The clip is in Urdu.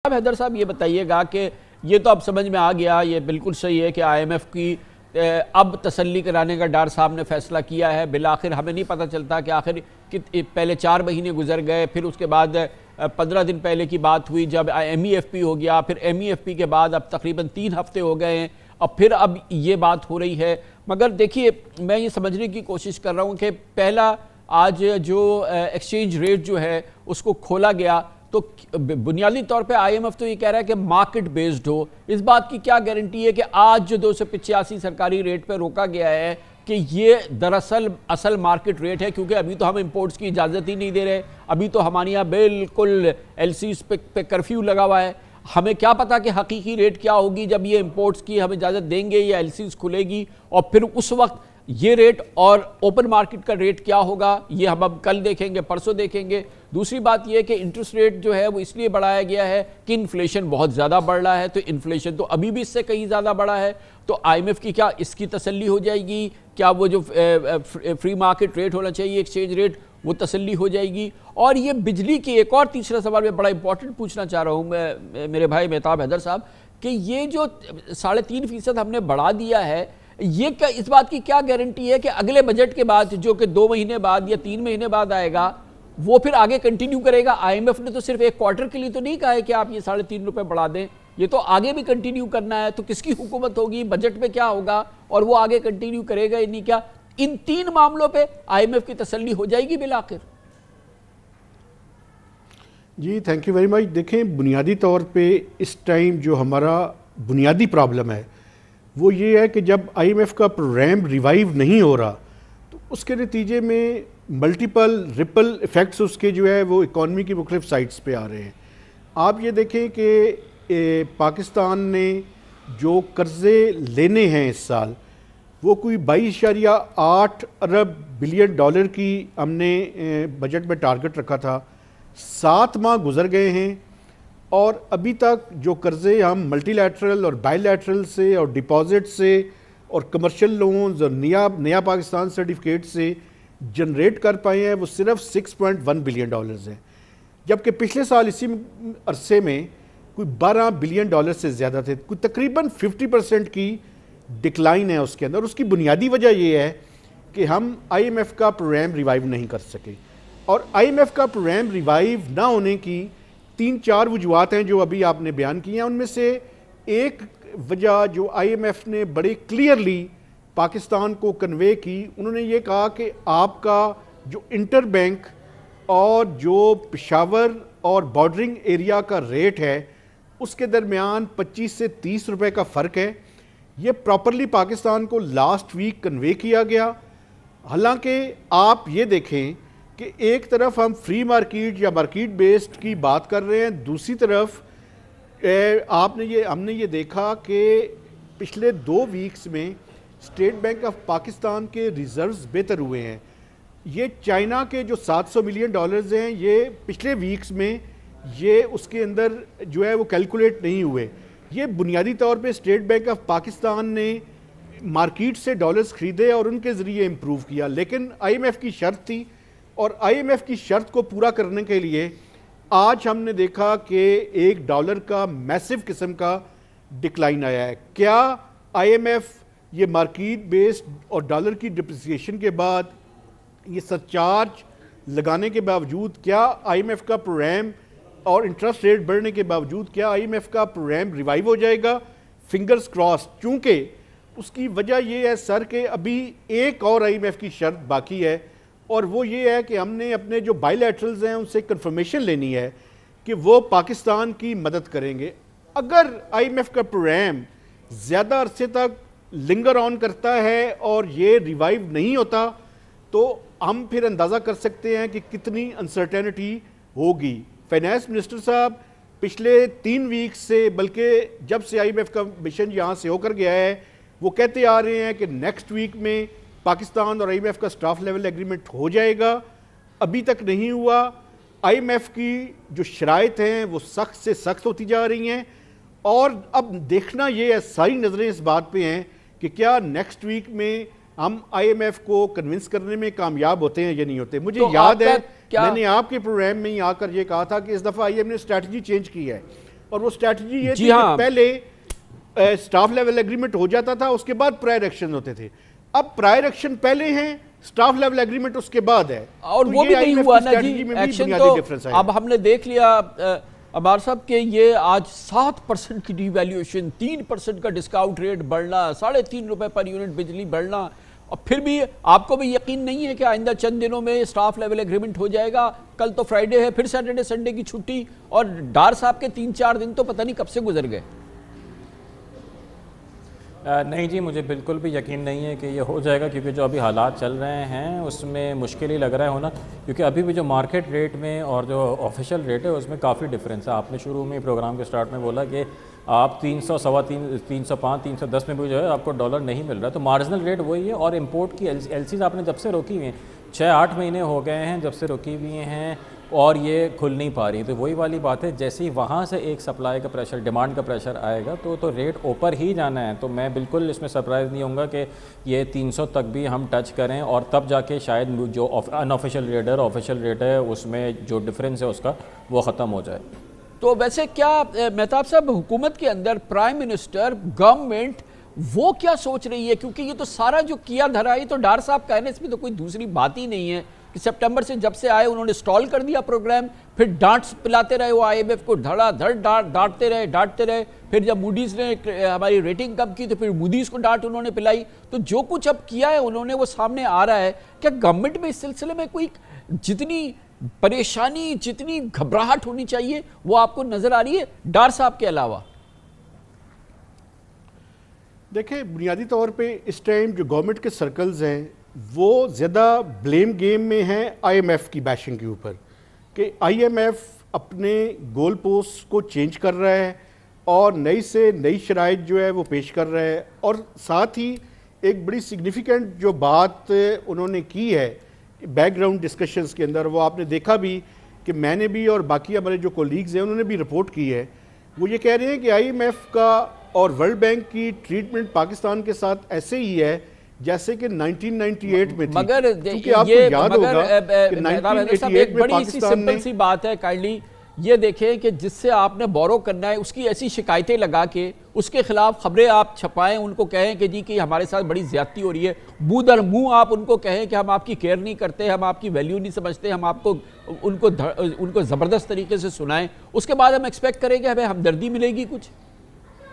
حیدر صاحب یہ بتائیے گا کہ یہ تو اب سمجھ میں آ گیا، یہ بالکل صحیح ہے کہ آئی ایم ایف کی اب تسلی کرانے کا ڈار صاحب نے فیصلہ کیا ہے۔ بالآخر ہمیں نہیں پتہ چلتا کہ آخر پہلے 4 مہینے گزر گئے، پھر اس کے بعد 15 دن پہلے کی بات ہوئی جب ایم ای ایف پی ہو گیا، پھر ایم ای ایف پی کے بعد اب تقریباً 3 ہفتے ہو گئے ہیں، اب یہ بات ہو رہی ہے۔ مگر دیکھیے میں یہ سمجھنے کی کوشش کر رہا ہوں کہ پہلا آج جو ایکسچینج ریٹ جو ہے اس کو کھولا گیا تو بنیادی طور پہ آئی ایم ایف تو یہ کہہ رہا ہے کہ مارکیٹ بیسڈ ہو۔ اس بات کی کیا گارنٹی ہے کہ آج جو 285 سرکاری ریٹ پہ روکا گیا ہے کہ یہ دراصل اصل مارکیٹ ریٹ ہے؟ کیونکہ ابھی تو ہم امپورٹس کی اجازت ہی نہیں دے رہے، ابھی تو ہمارے یہاں بالکل ایل سیز پہ کرفیو لگا ہوا ہے۔ ہمیں کیا پتا کہ حقیقی ریٹ کیا ہوگی جب یہ امپورٹس کی ہم اجازت دیں گے یا ایل سیز کھلے گی، اور پھر اس وقت یہ ریٹ اور اوپن مارکیٹ کا ریٹ کیا ہوگا یہ ہم اب کل دیکھیں گے، پرسوں دیکھیں گے۔ دوسری بات یہ ہے کہ انٹرسٹ ریٹ جو ہے وہ اس لیے بڑھایا گیا ہے کہ انفلیشن بہت زیادہ بڑھ رہا ہے، تو انفلیشن تو ابھی بھی اس سے کہیں زیادہ بڑھا ہے، تو آئی ایم ایف کی کیا اس کی تسلی ہو جائے گی؟ کیا وہ جو فری مارکیٹ ریٹ ہونا چاہیے ایکسچینج ریٹ وہ تسلی ہو جائے گی؟ اور یہ بجلی کی ایک اور تیسرا سوال میں بڑا امپورٹنٹ پوچھنا چاہ رہا ہوں میں میرے بھائی مہتاب حیدر صاحب، کہ یہ جو 3.5% ہم نے بڑھا دیا ہے، یہ کیا اس بات کی کیا گارنٹی ہے کہ اگلے بجٹ کے بعد جو کہ 2 مہینے بعد یا 3 مہینے بعد آئے گا وہ پھر آگے کنٹینیو کرے گا؟ آئی ایم ایف نے تو صرف ایک کوارٹر کے لیے تو نہیں کہا ہے کہ آپ یہ 3.5 روپے بڑھا دیں، یہ تو آگے بھی کنٹینیو کرنا ہے۔ تو کس کی حکومت ہوگی، بجٹ میں کیا ہوگا، اور وہ آگے کنٹینیو کرے گا یا نہیں؟ کیا ان 3 معاملوں پہ آئی ایم ایف کی تسلی ہو جائے گی بالآخر؟ جی تھینک یو ویری مچ۔ دیکھیں بنیادی طور پہ اس ٹائم جو ہمارا بنیادی پرابلم ہے وہ یہ ہے کہ جب آئی ایم ایف کا پروگرام ریوائیو نہیں ہو رہا تو اس کے نتیجے میں ملٹیپل ریپل ایفیکٹس اس کے جو ہے وہ اکانومی کی مختلف سائٹس پہ آ رہے ہیں۔ آپ یہ دیکھیں کہ پاکستان نے جو قرضے لینے ہیں اس سال وہ کوئی 22.8 ارب بلین ڈالر کی ہم نے بجٹ میں ٹارگٹ رکھا تھا، 7 ماہ گزر گئے ہیں اور ابھی تک جو قرضے ہم ملٹی لیٹرل اور بائی لیٹرل سے اور ڈپازٹ سے اور کمرشل لونز اور نیا پاکستان سرٹیفکیٹ سے جنریٹ کر پائے ہیں وہ صرف 6.1 بلین ڈالرز ہیں، جبکہ پچھلے سال اسی عرصے میں کوئی 12 بلین ڈالر سے زیادہ تھے، کوئی تقریباً 50% کی ڈکلائن ہے اس کے اندر۔ اس کی بنیادی وجہ یہ ہے کہ ہم آئی ایم ایف کا پروگرام ریوائیو نہیں کر سکے، اور آئی ایم ایف کا پروگرام ریوائیو نہ ہونے کی 3-4 وجوہات ہیں جو ابھی آپ نے بیان کی ہیں۔ ان میں سے ایک وجہ جو آئی ایم ایف نے بڑے کلیئرلی پاکستان کو کنوے کی، انہوں نے یہ کہا کہ آپ کا جو انٹر بینک اور جو پشاور اور بارڈرنگ ایریا کا ریٹ ہے اس کے درمیان 25 سے 30 روپے کا فرق ہے۔ یہ پراپرلی پاکستان کو لاسٹ ویک کنوے کیا گیا۔ حالانکہ آپ یہ دیکھیں کہ ایک طرف ہم فری مارکیٹ یا مارکیٹ بیسڈ کی بات کر رہے ہیں، دوسری طرف ہم نے یہ دیکھا کہ پچھلے 2 ویکس میں اسٹیٹ بینک آف پاکستان کے ریزروز بہتر ہوئے ہیں۔ یہ چائنا کے جو 700 ملین ڈالرز ہیں یہ پچھلے ویکس میں یہ اس کے اندر جو ہے وہ کیلکولیٹ نہیں ہوئے۔ یہ بنیادی طور پہ اسٹیٹ بینک آف پاکستان نے مارکیٹ سے ڈالرز خریدے اور ان کے ذریعے امپروو کیا، لیکن آئی ایم ایف کی شرط تھی، اور آئی ایم ایف کی شرط کو پورا کرنے کے لیے آج ہم نے دیکھا کہ $1 کا میسو قسم کا ڈکلائن آیا ہے۔ کیا آئی ایم ایف یہ مارکیٹ بیسڈ اور ڈالر کی ڈپریسیشن کے بعد یہ سرچارج لگانے کے باوجود کیا آئی ایم ایف کا پروگرام اور انٹرسٹ ریٹ بڑھنے کے باوجود کیا آئی ایم ایف کا پروگرام ریوائیو ہو جائے گا؟ فنگرز کراس، چونکہ اس کی وجہ یہ ہے سر کہ ابھی ایک اور آئی ایم ایف کی شرط باقی ہے، اور وہ یہ ہے کہ ہم نے اپنے جو بائی لیٹرلز ہیں ان سے کنفرمیشن لینی ہے کہ وہ پاکستان کی مدد کریں گے۔ اگر آئی ایم ایف کا پروگرام زیادہ عرصے تک لنگر آن کرتا ہے اور یہ ریوائیو نہیں ہوتا تو ہم پھر اندازہ کر سکتے ہیں کہ کتنی انسرٹینٹی ہوگی۔ فائنانس منسٹر صاحب پچھلے 3 ویک سے، بلکہ جب سے آئی ایم ایف کا مشن یہاں سے ہو کر گیا ہے، وہ کہتے آ رہے ہیں کہ نیکسٹ ویک میں پاکستان اور آئی ایم ایف کا سٹاف لیول ایگریمنٹ ہو جائے گا۔ ابھی تک نہیں ہوا۔ آئی ایم ایف کی جو شرائط ہیں وہ سخت سے سخت ہوتی جا رہی ہیں، اور اب دیکھنا یہ ہے، ساری نظریں اس بات پہ ہیں کہ کیا نیکسٹ ویک میں ہم آئی ایم ایف کو کنونس کرنے میں کامیاب ہوتے ہیں یا نہیں ہوتے۔ مجھے یاد ہے میں نے آپ کے پروگرام میں ہی آ کر یہ کہا تھا کہ اس دفعہ آئی ایم نے اسٹریٹجی چینج کی ہے۔ اور وہ اسٹریٹجی یہ تھی کہ پہلے سٹاف لیول ایگریمنٹ ہو جاتا تھا، اس کے بعد پرائر ایکشن ہوتے تھے. اب پرائر ایکشن پہلے ہیں، سٹاف لیول ایگریمنٹ اس کے بعد ہے، اور وہ بھی نہیں ہوا نا جی. ایکشن تو اب ہم نے دیکھ لیا عمار صاحب کہ یہ آج 7% کی ڈی ویلیویشن، 3% کا ڈسکاؤنٹ ریٹ بڑھنا، 3.5 روپے پر یونٹ بجلی بڑھنا، اور پھر بھی آپ کو بھی یقین نہیں ہے کہ آئندہ چند دنوں میں سٹاف لیول ایگریمنٹ ہو جائے گا. کل تو فرائیڈے ہے، پھر سیٹرڈے سنڈے کی چھٹی، اور ڈار صاحب کے 3-4 دن تو پتہ نہیں کب سے گزر گئے. نہیں جی، مجھے بالکل بھی یقین نہیں ہے کہ یہ ہو جائے گا، کیونکہ جو ابھی حالات چل رہے ہیں اس میں مشکل ہی لگ رہا ہے ہونا، کیونکہ ابھی بھی جو مارکیٹ ریٹ میں اور جو آفیشیل ریٹ ہے اس میں کافی ڈفرینس ہے. آپ نے شروع میں پروگرام کے سٹارٹ میں بولا کہ آپ 300، 305، 310 میں بھی جو ہے آپ کو ڈالر نہیں مل رہا، تو مارجنل ریٹ وہی ہے. اور امپورٹ کی ایل سیز آپ نے جب سے روکی ہوئی ہیں، 6-8 مہینے ہو گئے ہیں جب سے روکی ہوئی ہیں، اور یہ کھل نہیں پا رہی. تو وہی والی بات ہے، جیسے ہی وہاں سے ایک سپلائی کا پریشر، ڈیمانڈ کا پریشر آئے گا تو ریٹ اوپر ہی جانا ہے. تو میں بالکل اس میں سرپرائز نہیں ہوں گا کہ یہ 300 تک بھی ہم ٹچ کریں، اور تب جا کے شاید جو ان آفیشیل ریٹ ہے اور آفیشیل ریٹ ہے اس میں جو ڈفرینس ہے اس کا وہ ختم ہو جائے. تو ویسے کیا مہتاب صاحب حکومت کے اندر پرائم منسٹر، گورنمنٹ وہ کیا سوچ رہی ہے؟ کیونکہ یہ تو سارا جو کیا دھرا ہے تو ڈار صاحب کہنے اس میں تو کوئی دوسری بات ہی نہیں ہے کہ سپٹمبر سے جب سے آئے انہوں نے سٹال کر دیا پروگرام، پھر ڈانٹ پلاتے رہے وہ آئی ایم ایف کو، دھڑا دھڑ ڈانٹتے رہے. پھر جب موڈیز نے ہماری ریٹنگ کم کی تو پھر موڈیز کو ڈانٹ انہوں نے پلائی. تو جو کچھ اب کیا ہے انہوں نے وہ سامنے آ رہا ہے. کیا گورنمنٹ میں اس سلسلے میں کوئی جتنی پریشانی، جتنی گھبراہٹ ہونی چاہیے وہ آپ کو نظر آ رہی ہے ڈار صاحب کے علاوہ؟ دیکھیں، بنیادی طور پہ اس ٹائم جو گورنمنٹ کے سرکلز ہیں وہ زیادہ بلیم گیم میں ہیں آئی ایم ایف کی بیشنگ کے اوپر، کہ آئی ایم ایف اپنے گول پوسٹ کو چینج کر رہا ہے اور نئی سے نئی شرائط جو ہے وہ پیش کر رہا ہے. اور ساتھ ہی ایک بڑی سگنیفیکنٹ جو بات انہوں نے کی ہے بیک گراؤنڈ ڈسکشنز کے اندر، وہ آپ نے دیکھا بھی کہ میں نے بھی اور باقی ہمارے جو کولیگز ہیں انہوں نے بھی رپورٹ کی ہے. وہ یہ کہہ رہے ہیں کہ آئی ایم ایف کا اور ورلڈ بینک کی ٹریٹمنٹ پاکستان کے ساتھ ایسے ہی ہے جیسے کہ 1998 میں تھی. مگر کیونکہ آپ کو یاد ہوگا کہ 1988 میں بڑی سی سمپل سی بات ہے کائنڈلی یہ دیکھیں کہ جس سے آپ نے بورو کرنا ہے اس کی ایسی شکایتیں لگا کے اس کے خلاف خبریں آپ چھپائیں، ان کو کہیں کہ جی کہ ہمارے ساتھ بڑی زیادتی ہو رہی ہے، منہ در منہ آپ ان کو کہیں کہ ہم آپ کی کیئر نہیں کرتے، ہم آپ کی ویلیو نہیں سمجھتے، ہم آپ کو ان کو زبردست طریقے سے سنائیں، اس کے بعد ہم ایکسپیکٹ کریں کہ ہمیں ہمدردی ملے گی کچھ.